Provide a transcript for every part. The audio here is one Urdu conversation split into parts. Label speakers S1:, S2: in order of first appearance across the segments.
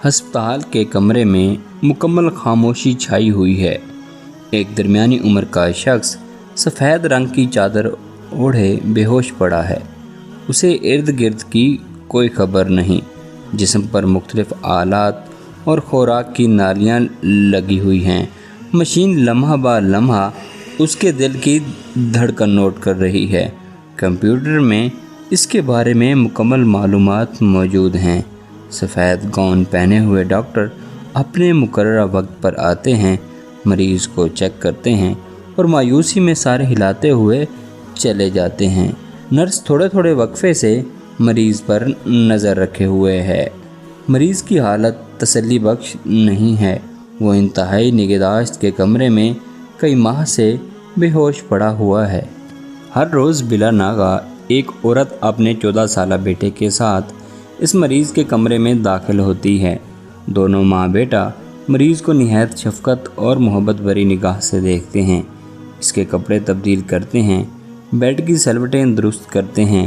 S1: ہسپتال کے کمرے میں مکمل خاموشی چھائی ہوئی ہے۔ ایک درمیانی عمر کا شخص سفید رنگ کی چادر اوڑھے بے ہوش پڑا ہے۔ اسے ارد گرد کی کوئی خبر نہیں۔ جسم پر مختلف آلات اور خوراک کی نالیاں لگی ہوئی ہیں۔ مشین لمحہ با لمحہ اس کے دل کی دھڑکن نوٹ کر رہی ہے۔ کمپیوٹر میں اس کے بارے میں مکمل معلومات موجود ہیں۔ سفید گاؤن پہنے ہوئے ڈاکٹر اپنے مقررہ وقت پر آتے ہیں، مریض کو چیک کرتے ہیں اور مایوسی میں سارے ہلاتے ہوئے چلے جاتے ہیں۔ نرس تھوڑے تھوڑے وقفے سے مریض پر نظر رکھے ہوئے ہے۔ مریض کی حالت تسلی بخش نہیں ہے۔ وہ انتہائی نگہداشت کے کمرے میں کئی ماہ سے بے ہوش پڑا ہوا ہے۔ ہر روز بلا ناغہ ایک عورت اپنے 14 سالہ بیٹے کے ساتھ اس مریض کے کمرے میں داخل ہوتی ہے۔ دونوں ماں بیٹا مریض کو نہایت شفقت اور محبت بھری نگاہ سے دیکھتے ہیں۔ اس کے کپڑے تبدیل کرتے ہیں، بیڈ کی سلوٹیں درست کرتے ہیں،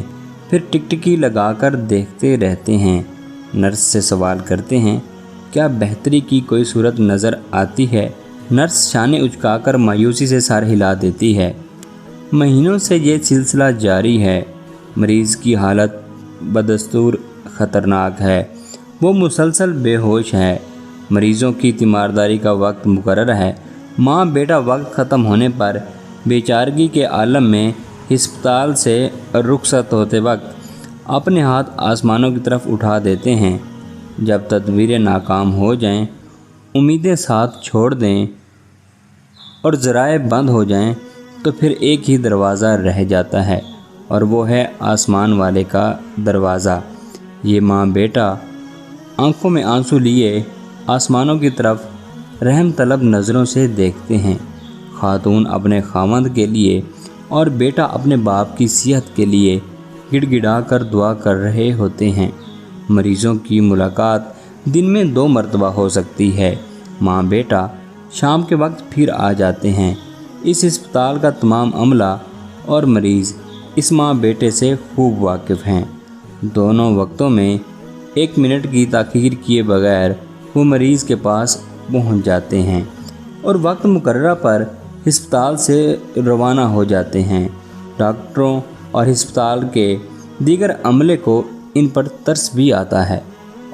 S1: پھر ٹکٹکی لگا کر دیکھتے رہتے ہیں۔ نرس سے سوال کرتے ہیں، کیا بہتری کی کوئی صورت نظر آتی ہے؟ نرس شانے اچکا کر مایوسی سے سر ہلا دیتی ہے۔ مہینوں سے یہ سلسلہ جاری ہے۔ مریض کی حالت بدستور خطرناک ہے۔ وہ مسلسل بے ہوش ہے۔ مریضوں کی تیمارداری کا وقت مقرر ہے۔ ماں بیٹا وقت ختم ہونے پر بے چارگی کے عالم میں ہسپتال سے رخصت ہوتے وقت اپنے ہاتھ آسمانوں کی طرف اٹھا دیتے ہیں۔ جب تدبیریں ناکام ہو جائیں، امیدیں ساتھ چھوڑ دیں اور ذرائع بند ہو جائیں تو پھر ایک ہی دروازہ رہ جاتا ہے، اور وہ ہے آسمان والے کا دروازہ۔ یہ ماں بیٹا آنکھوں میں آنسو لیے آسمانوں کی طرف رحم طلب نظروں سے دیکھتے ہیں۔ خاتون اپنے خاوند کے لیے اور بیٹا اپنے باپ کی صحت کے لیے گڑ گڑا کر دعا کر رہے ہوتے ہیں۔ مریضوں کی ملاقات دن میں 2 مرتبہ ہو سکتی ہے۔ ماں بیٹا شام کے وقت پھر آ جاتے ہیں۔ اس ہسپتال کا تمام عملہ اور مریض اس ماں بیٹے سے خوب واقف ہیں۔ دونوں وقتوں میں 1 منٹ کی تاخیر کیے بغیر وہ مریض کے پاس پہنچ جاتے ہیں اور وقت مقررہ پر ہسپتال سے روانہ ہو جاتے ہیں۔ ڈاکٹروں اور ہسپتال کے دیگر عملے کو ان پر ترس بھی آتا ہے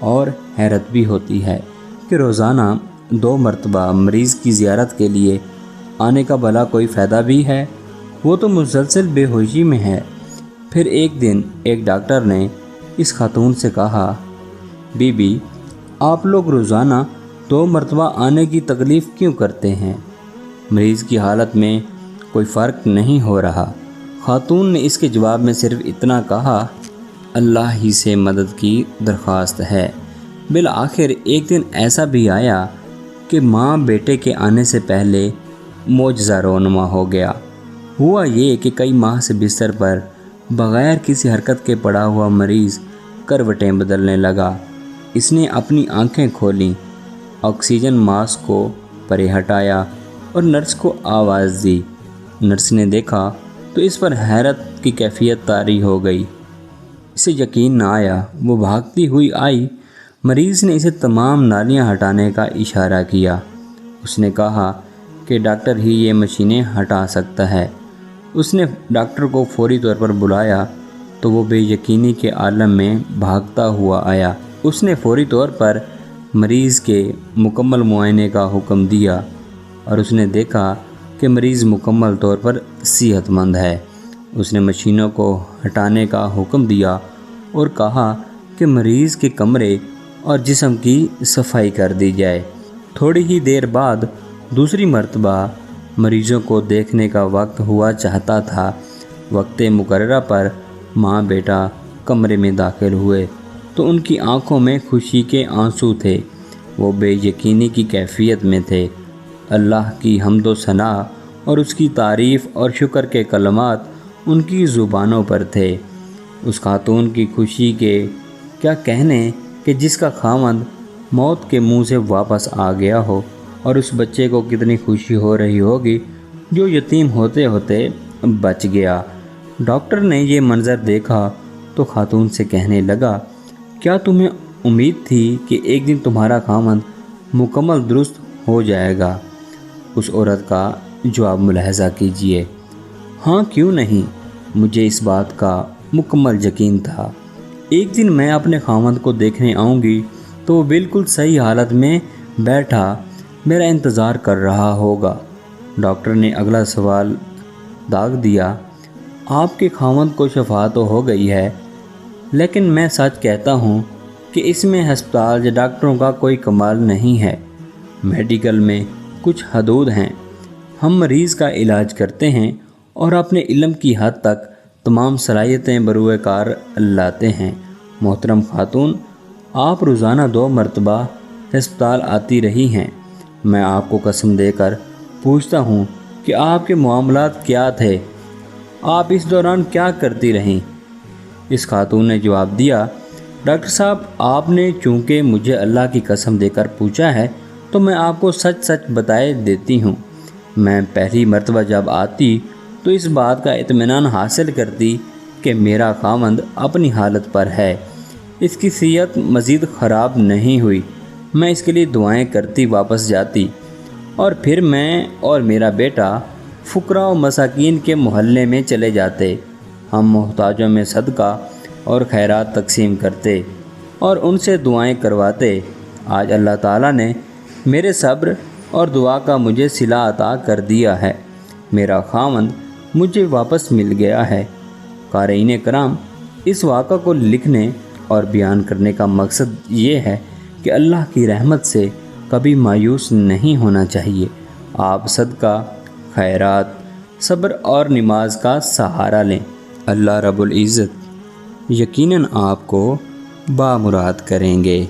S1: اور حیرت بھی ہوتی ہے کہ روزانہ 2 مرتبہ مریض کی زیارت کے لیے آنے کا بھلا کوئی فائدہ بھی ہے؟ وہ تو مسلسل بے ہوشی میں ہے۔ پھر ایک دن ایک ڈاکٹر نے اس خاتون سے کہا، بی بی، آپ لوگ روزانہ 2 مرتبہ آنے کی تکلیف کیوں کرتے ہیں؟ مریض کی حالت میں کوئی فرق نہیں ہو رہا۔ خاتون نے اس کے جواب میں صرف اتنا کہا، اللہ ہی سے مدد کی درخواست ہے۔ بالآخر ایک دن ایسا بھی آیا کہ ماں بیٹے کے آنے سے پہلے معجزہ رونما ہو گیا۔ ہوا یہ کہ کئی ماہ سے بستر پر بغیر کسی حرکت کے پڑا ہوا مریض کروٹیں بدلنے لگا۔ اس نے اپنی آنکھیں کھولیں، آکسیجن ماسک کو پرے ہٹایا اور نرس کو آواز دی۔ نرس نے دیکھا تو اس پر حیرت کی کیفیت طاری ہو گئی۔ اسے یقین نہ آیا۔ وہ بھاگتی ہوئی آئی۔ مریض نے اسے تمام نالیاں ہٹانے کا اشارہ کیا۔ اس نے کہا کہ ڈاکٹر ہی یہ مشینیں ہٹا سکتا ہے۔ اس نے ڈاکٹر کو فوری طور پر بلایا تو وہ بے یقینی کے عالم میں بھاگتا ہوا آیا۔ اس نے فوری طور پر مریض کے مکمل معائنے کا حکم دیا اور اس نے دیکھا کہ مریض مکمل طور پر صحت مند ہے۔ اس نے مشینوں کو ہٹانے کا حکم دیا اور کہا کہ مریض کے کمرے اور جسم کی صفائی کر دی جائے۔ تھوڑی ہی دیر بعد دوسری مرتبہ مریضوں کو دیکھنے کا وقت ہوا چاہتا تھا۔ وقت مقررہ پر ماں بیٹا کمرے میں داخل ہوئے تو ان کی آنکھوں میں خوشی کے آنسو تھے۔ وہ بے یقینی کی کیفیت میں تھے۔ اللہ کی حمد و ثنا اور اس کی تعریف اور شکر کے کلمات ان کی زبانوں پر تھے۔ اس خاتون کی خوشی کے کیا کہنے کہ جس کا خاوند موت کے منہ سے واپس آ گیا ہو، اور اس بچے کو کتنی خوشی ہو رہی ہوگی جو یتیم ہوتے ہوتے بچ گیا۔ ڈاکٹر نے یہ منظر دیکھا تو خاتون سے کہنے لگا، کیا تمہیں امید تھی کہ ایک دن تمہارا خاوند مکمل درست ہو جائے گا؟ اس عورت کا جواب ملاحظہ کیجیے۔ ہاں کیوں نہیں، مجھے اس بات کا مکمل یقین تھا۔ ایک دن میں اپنے خاوند کو دیکھنے آؤں گی تو وہ بالکل صحیح حالت میں بیٹھا میرا انتظار کر رہا ہوگا۔ ڈاکٹر نے اگلا سوال داغ دیا، آپ کے خاوند کو شفا تو ہو گئی ہے، لیکن میں سچ کہتا ہوں کہ اس میں ہسپتال یا ڈاکٹروں کا کوئی کمال نہیں ہے۔ میڈیکل میں کچھ حدود ہیں، ہم مریض کا علاج کرتے ہیں اور اپنے علم کی حد تک تمام صلاحیتیں بروئے کار لاتے ہیں۔ محترم خاتون، آپ روزانہ 2 مرتبہ ہسپتال آتی رہی ہیں۔ میں آپ کو قسم دے کر پوچھتا ہوں کہ آپ کے معاملات کیا تھے؟ آپ اس دوران کیا کرتی رہیں؟ اس خاتون نے جواب دیا، ڈاکٹر صاحب، آپ نے چونکہ مجھے اللہ کی قسم دے کر پوچھا ہے تو میں آپ کو سچ سچ بتائے دیتی ہوں۔ میں پہلی مرتبہ جب آتی تو اس بات کا اطمینان حاصل کرتی کہ میرا خاوند اپنی حالت پر ہے، اس کی صحت مزید خراب نہیں ہوئی۔ میں اس کے لیے دعائیں کرتی واپس جاتی اور پھر میں اور میرا بیٹا فقراء و مساکین کے محلے میں چلے جاتے۔ ہم محتاجوں میں صدقہ اور خیرات تقسیم کرتے اور ان سے دعائیں کرواتے۔ آج اللہ تعالیٰ نے میرے صبر اور دعا کا مجھے صلہ عطا کر دیا ہے، میرا خاوند مجھے واپس مل گیا ہے۔ قارئین کرام، اس واقعہ کو لکھنے اور بیان کرنے کا مقصد یہ ہے کہ اللہ کی رحمت سے کبھی مایوس نہیں ہونا چاہیے۔ آپ صدقہ، خیرات، صبر اور نماز کا سہارا لیں۔ اللہ رب العزت یقیناً آپ کو بامراد کریں گے۔